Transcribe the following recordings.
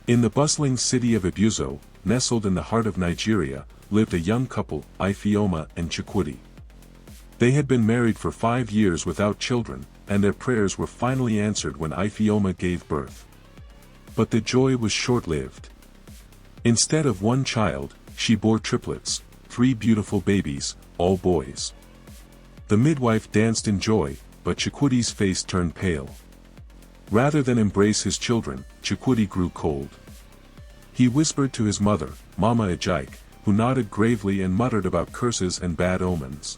In the bustling city of Abuzo, nestled in the heart of Nigeria, lived a young couple, Ifeoma and Chukwudi. They had been married for 5 years without children, and their prayers were finally answered when Ifeoma gave birth. But the joy was short-lived. Instead of one child, she bore triplets, 3 beautiful babies, all boys. The midwife danced in joy, but Chukwudi's face turned pale. Rather than embrace his children, Chukwudi grew cold. He whispered to his mother, Mama Ajike, who nodded gravely and muttered about curses and bad omens.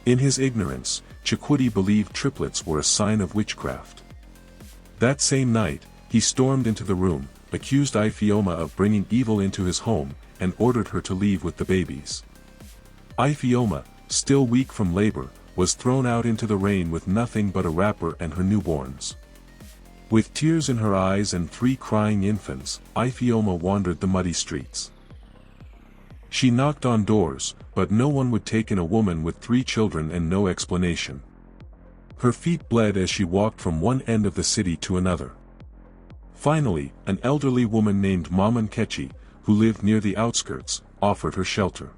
In his ignorance, Chukwudi believed triplets were a sign of witchcraft. That same night, he stormed into the room, accused Ifeoma of bringing evil into his home, and ordered her to leave with the babies. Ifeoma, still weak from labor, was thrown out into the rain with nothing but a wrapper and her newborns. With tears in her eyes and 3 crying infants, Ifeoma wandered the muddy streets. She knocked on doors, but no one would take in a woman with 3 children and no explanation. Her feet bled as she walked from one end of the city to another. Finally, an elderly woman named Mama Nkechi, who lived near the outskirts, offered her shelter.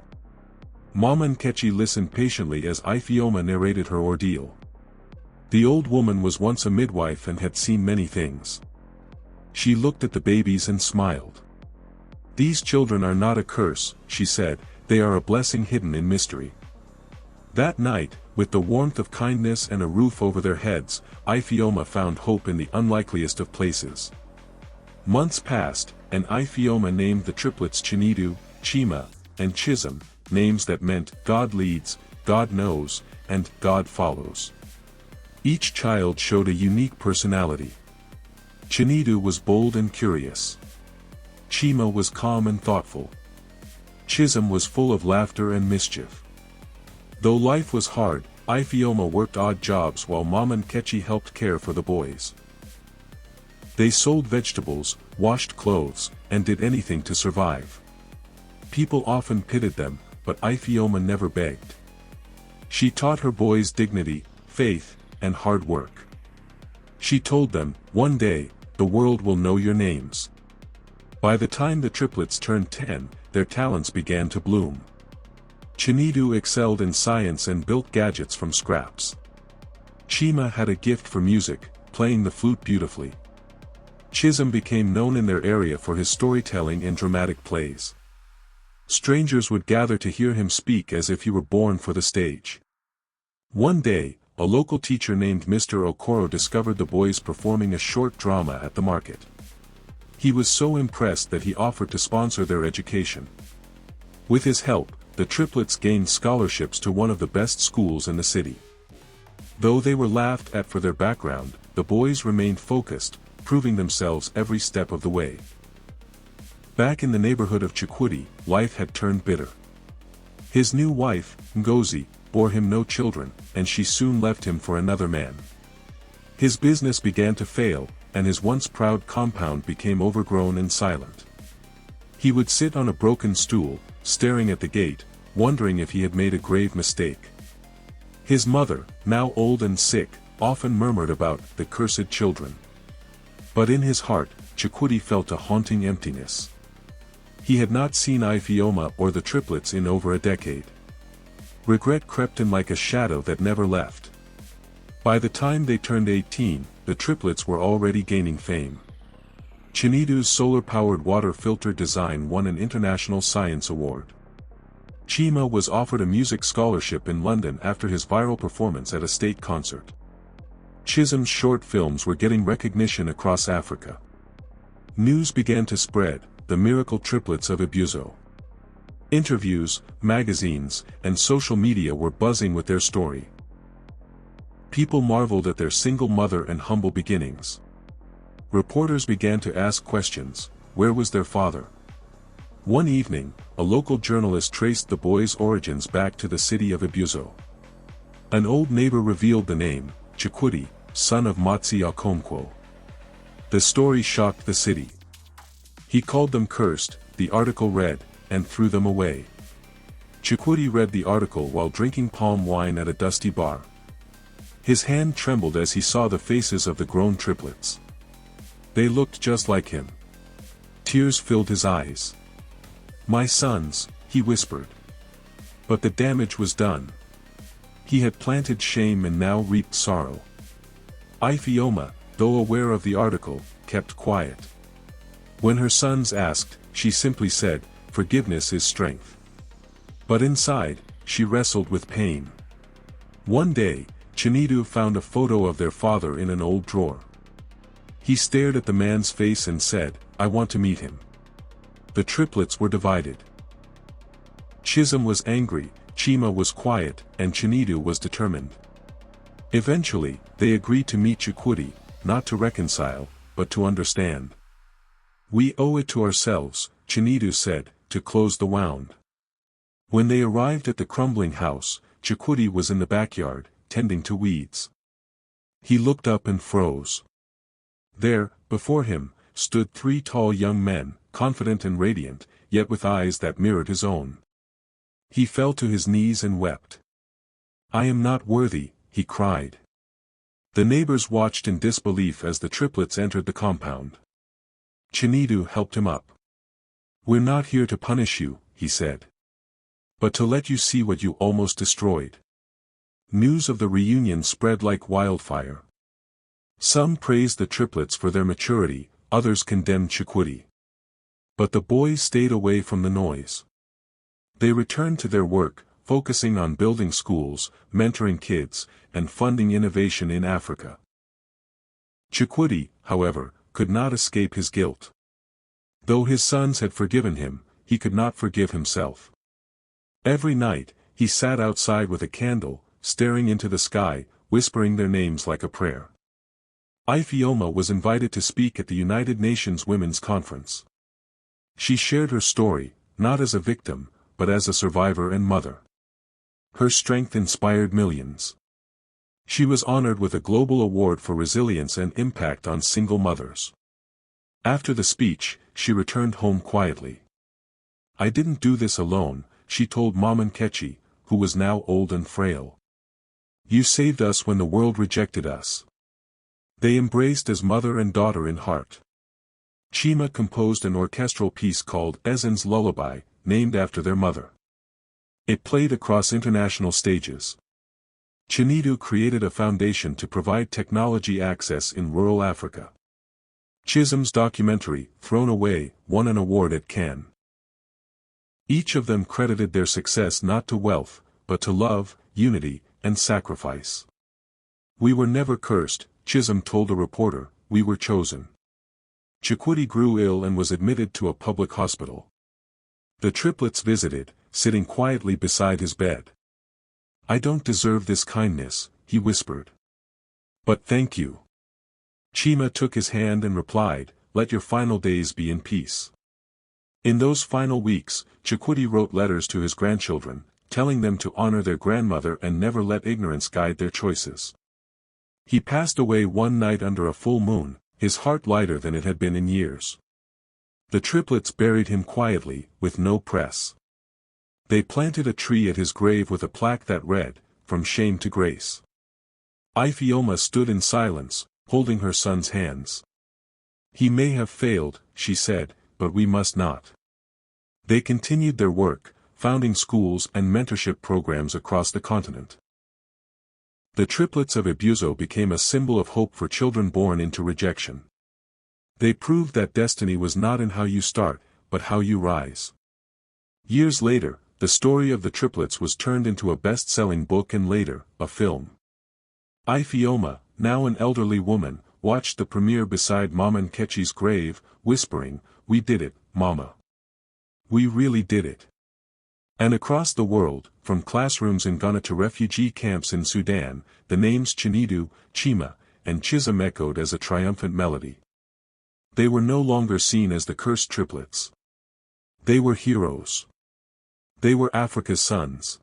Mama Nkechi listened patiently as Ifeoma narrated her ordeal. The old woman was once a midwife and had seen many things. She looked at the babies and smiled. "These children are not a curse," she said, "they are a blessing hidden in mystery." That night, with the warmth of kindness and a roof over their heads, Ifeoma found hope in the unlikeliest of places. Months passed, and Ifeoma named the triplets Chinedu, Chima, and Chism, names that meant God leads, God knows, and God follows. Each child showed a unique personality. Chinedu was bold and curious. Chima was calm and thoughtful. Chism was full of laughter and mischief. Though life was hard, Ifeoma worked odd jobs while Mama Nkechi helped care for the boys. They sold vegetables, washed clothes, and did anything to survive. People often pitied them, but Ifeoma never begged. She taught her boys dignity, faith, and hard work. She told them, "One day, the world will know your names." By the time the triplets turned 10, their talents began to bloom. Chinedu excelled in science and built gadgets from scraps. Chima had a gift for music, playing the flute beautifully. Chism became known in their area for his storytelling and dramatic plays. Strangers would gather to hear him speak as if he were born for the stage. One day, a local teacher named Mr. Okoro discovered the boys performing a short drama at the market. He was so impressed that he offered to sponsor their education. With his help, the triplets gained scholarships to one of the best schools in the city. Though they were laughed at for their background, the boys remained focused, proving themselves every step of the way. Back in the neighborhood of Chukwudi, life had turned bitter. His new wife, Ngozi, bore him no children, and she soon left him for another man. His business began to fail, and his once proud compound became overgrown and silent. He would sit on a broken stool, staring at the gate, wondering if he had made a grave mistake. His mother, now old and sick, often murmured about the cursed children. But in his heart, Chukwudi felt a haunting emptiness. He had not seen Ifeoma or the triplets in over a decade. Regret crept in like a shadow that never left. By the time they turned 18, the triplets were already gaining fame. Chinedu's solar-powered water filter design won an international science award. Chima was offered a music scholarship in London after his viral performance at a state concert. Chism's short films were getting recognition across Africa. News began to spread, the miracle triplets of Abuzo. Interviews, magazines, and social media were buzzing with their story. People marveled at their single mother and humble beginnings. Reporters began to ask questions: where was their father? One evening, a local journalist traced the boys' origins back to the city of Abuzo. An old neighbor revealed the name, Chukwudi, son of Matsi Okonkwo. The story shocked the city. He called them cursed, the article read, and threw them away. Chukwudi read the article while drinking palm wine at a dusty bar. His hand trembled as he saw the faces of the grown triplets. They looked just like him. Tears filled his eyes. "My sons," he whispered. But the damage was done. He had planted shame and now reaped sorrow. Ifeoma, though aware of the article, kept quiet. When her sons asked, she simply said, "Forgiveness is strength." But inside, she wrestled with pain. One day, Chinedu found a photo of their father in an old drawer. He stared at the man's face and said, "I want to meet him." The triplets were divided. Chisholm was angry, Chima was quiet, and Chinedu was determined. Eventually, they agreed to meet Chukwudi, not to reconcile, but to understand. "We owe it to ourselves," Chinedu said, "to close the wound." When they arrived at the crumbling house, Chukwudi was in the backyard, tending to weeds. He looked up and froze. There, before him, stood three tall young men, confident and radiant, yet with eyes that mirrored his own. He fell to his knees and wept. "I am not worthy," he cried. The neighbors watched in disbelief as the triplets entered the compound. Chinedu helped him up. "We're not here to punish you," he said, "but to let you see what you almost destroyed." News of the reunion spread like wildfire. Some praised the triplets for their maturity, others condemned Chukwudi. But the boys stayed away from the noise. They returned to their work, focusing on building schools, mentoring kids, and funding innovation in Africa. Chukwudi, however, could not escape his guilt. Though his sons had forgiven him, he could not forgive himself. Every night, he sat outside with a candle, staring into the sky, whispering their names like a prayer. Ifeoma was invited to speak at the United Nations Women's Conference. She shared her story, not as a victim, but as a survivor and mother. Her strength inspired millions. She was honored with a global award for resilience and impact on single mothers. After the speech, she returned home quietly. "I didn't do this alone," she told Mama Nkechi, who was now old and frail. "You saved us when the world rejected us." They embraced as mother and daughter in heart. Chima composed an orchestral piece called Ezen's Lullaby, named after their mother. It played across international stages. Chinedu created a foundation to provide technology access in rural Africa. Chisholm's documentary, Thrown Away, won an award at Cannes. Each of them credited their success not to wealth, but to love, unity, and sacrifice. "We were never cursed," Chisholm told a reporter, "we were chosen." Chukwudi grew ill and was admitted to a public hospital. The triplets visited, sitting quietly beside his bed. "I don't deserve this kindness," he whispered. "But thank you." Chima took his hand and replied, "Let your final days be in peace." In those final weeks, Chukwudi wrote letters to his grandchildren, telling them to honor their grandmother and never let ignorance guide their choices. He passed away one night under a full moon, his heart lighter than it had been in years. The triplets buried him quietly, with no press. They planted a tree at his grave with a plaque that read, "From Shame to Grace." Ifeoma stood in silence, holding her son's hands. "He may have failed," she said, "but we must not." They continued their work, founding schools and mentorship programs across the continent. The triplets of Abuso became a symbol of hope for children born into rejection. They proved that destiny was not in how you start, but how you rise. Years later, the story of the triplets was turned into a best-selling book and later, a film. Ifeoma, now an elderly woman, watched the premiere beside Mama Nkechi's grave, whispering, "We did it, Mama. We really did it." And across the world, from classrooms in Ghana to refugee camps in Sudan, the names Chinedu, Chima, and Chisholm echoed as a triumphant melody. They were no longer seen as the cursed triplets. They were heroes. They were Africa's sons.